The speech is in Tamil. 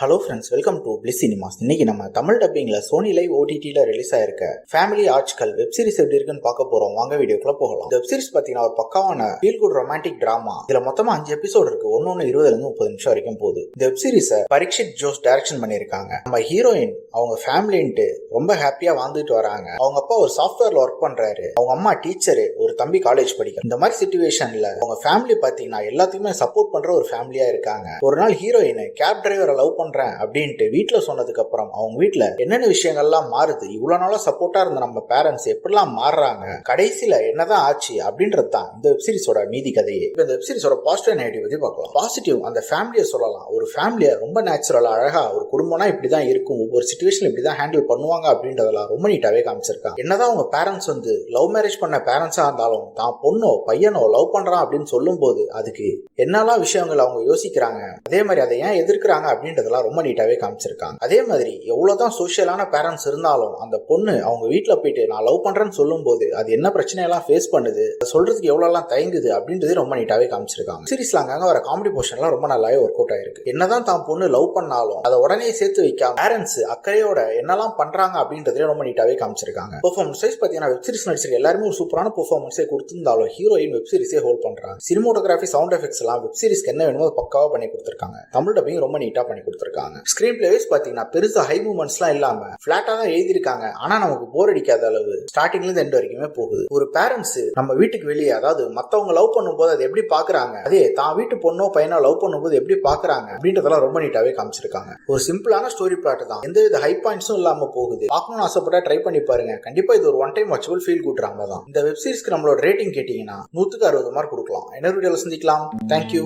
Hello friends, welcome to Bliss Cinemas. இன்னைக்கு நம்ம தமிழ் டப்பிங்ல சோனி லைவ் ஓடிடில ரிலீஸ் ஆயிருக்க ஃபேமிலி ஆர்ட்கள் வெப் சீரிஸ் எப்படி இருக்குன்னு பார்க்க போறோம். வாங்க வீடியோக்குள்ள போகலாம். வெப் சீரிஸ் பாத்தீங்கன்னா ஒரு பக்காவான ஃபீல் குட் ரொமான்டிக் டிராமா. இதுல மொத்தமா 5 எபிசோட் இருக்கு. ஒன்னு 20 ல இருந்து 30 நிமிஷம் வரைக்கும் போகுது. இந்த வெப் சீரிஸை பரீட்சித் ஜோஸ் டைரக்ஷன் பண்ணிருக்காங்க. நம்ம ஹீரோயின் அவங்க ஃபேமிலின்ட்டு ரொம்ப ஹாப்பியா வாழ்ந்துட்டு வராங்க. அவங்க அப்பா ஒரு சாஃப்ட்வேர்ல ஒர்க் பண்றாரு. அவங்க அம்மா டீச்சரு, ஒரு தம்பி காலேஜ் படிக்க. இந்த மாதிரி சிச்சுவேஷன்ல அவங்க ஃபேமிலி பாத்தீங்கன்னா எல்லாத்துக்குமே சப்போர்ட் பண்ற ஒரு ஃபேமிலியா இருக்காங்க. ஒரு நாள் ஹீரோயின் கேப் டிரைவரை லவ் பண்றேன் அப்படின்ட்டு வீட்டுல சொன்னதுக்கு அப்புறம் அவங்க வீட்டுல என்னென்ன விஷயங்கள்லாம் மாறுது, இவ்வளவு நாளா சப்போர்ட்டா இருந்த நம்ம பேரண்ட்ஸ் எப்படிலாம் மாறுறாங்க, கடைசியில என்னதான் ஆச்சு அப்படின்றது தான் இந்த வெப் சீரிஸோட மீதி கதையே. இந்த வெப் சீரிஸோட பாசிட்டிவ் நெகட்டிவ் பத்தி பார்க்கலாம். பாசிட்டிவ், அந்த ஃபேமிலியை சொல்லலாம். ஒரு ஃபேமிலியை ரொம்ப நேச்சுரலா அழகா ஒரு குடும்பம்னா இப்படிதான் இருக்கும், ஒவ்வொரு சிச்சுவேஷன் இப்படிதான் ஹேண்டில் பண்ணுவாங்க அப்படின்றதெல்லாம் ரொம்ப நீட்டாவே காமிச்சிருக்காங்க. என்னதான் அவங்க பேரண்ட்ஸ் லவ் மேரேஜ் பண்ண பேரண்ட்ஸா இருந்தாலும் தான் பொண்ணோ பையனோ லவ் பண்றான் அப்படின்னு சொல்லும் போது அதுக்கு என்னெல்லாம் விஷயங்கள் அவங்க யோசிக்கிறாங்க, அதே மாதிரி அதை ஏன் எதிர்க்கிறாங்க அப்படின்றதெல்லாம் ரொம்ப நீட்டாவே காமிச்சிருக்காங்க. அதே மாதிரி எவ்வளவுதான் சோஷியலான பேரண்ட்ஸ் இருந்தாலும் அந்த பொண்ணு அவங்க வீட்டுல போயிட்டு நான் லவ் பண்றேன்னு சொல்லும் போது அது என்ன பிரச்சனையெல்லாம் ஃபேஸ் பண்ணுது, சொல்றதுக்கு எவ்வளவு தயங்குது அப்படின்றது ரொம்ப நீட்டாவே காமிச்சிருக்காங்க. சீரிஸ்ல அங்க வர காமெடி போர்ஷன்லாம் ரொம்ப நல்லாவே ஒர்க் அவுட் ஆயிருக்கு. என்னதான் தான் பொண்ணு லவ் பண்ணாலும் அதை உடனே சேர்த்து வைக்காம பேரண்ட்ஸ் அக்கறையோட என்னெல்லாம் பண்றாங்க அப்படின்றதே ரொம்ப நீட்டாவே காமிச்சிருக்காங்க. பெர்ஃபார்மன்ஸ் வைஸ் பாத்தீங்கன்னா வெப் சீரிஸ் நடிச்சிருக்க எல்லாருமே ஒரு சூப்பரான பெர்ஃபார்மன்ஸே கொடுத்திருந்தாலும் ஹீரோயின் வெப் சீரிஸே ஹோல்ட் பண்றாங்க. சினிமோட்டோகிராஃபி, சவுண்ட் எஃபெக்ட்ஸ் எல்லாம் வெப் சீரிஸ்க்கு என்ன வேணுமோ பக்காவா பண்ணி கொடுத்திருக்காங்க. தமிழ் டப்பிங் ரொம்ப நீட்டா பண்ணி கொடுத்திருக்காங்க. ஸ்கிரீன் பிளே வைஸ் பாத்தீங்கன்னா பெருசா ஹை மூவ்மெண்ட்ஸ்லாம் இல்லாம பிளாட்டா தான் எழுதிருக்காங்க. ஆனா நமக்கு போர் அடிக்காத அளவு ஸ்டார்டிங்ல இருந்து எண்ட் வரைக்குமே போகுது. ஒரு பேரண்ட்ஸ் நம்ம வீட்டுக்கு வெளியே, அதாவது மத்தவங்க லவ் பண்ணும்போது அதை எப்படி பாக்குறாங்க, அதே தான் வீட்டு பொண்ணோ பையனோ லவ் பண்ணும்போது எப்படி பாக்குறாங்க அப்படின்றதெல்லாம் ரொம்ப நீட்டாவே காமிச்சிருக்காங்க. ஒரு சிம்பிளான ஸ்டோரி பிளாட் தான், எந்த வித ஹை பாயிண்ட்ஸும் இல்லாம போகுது. பார்க்கணும்னு ஆசைப்பட்டா ட்ரை பண்ணி பாருங்க. கண்டிப்பா இது ஒரு one time watchable feel good drama தான். இந்த வெப் சீரிஸ்க்கு நம்மளோட ரேட்டிங் கேட்டீங்கன்னா 100க்கு 60 மார்க் கொடுக்கலாம். இன்னொரு வீடியோல சந்திக்கலாம். தேங்க்யூ.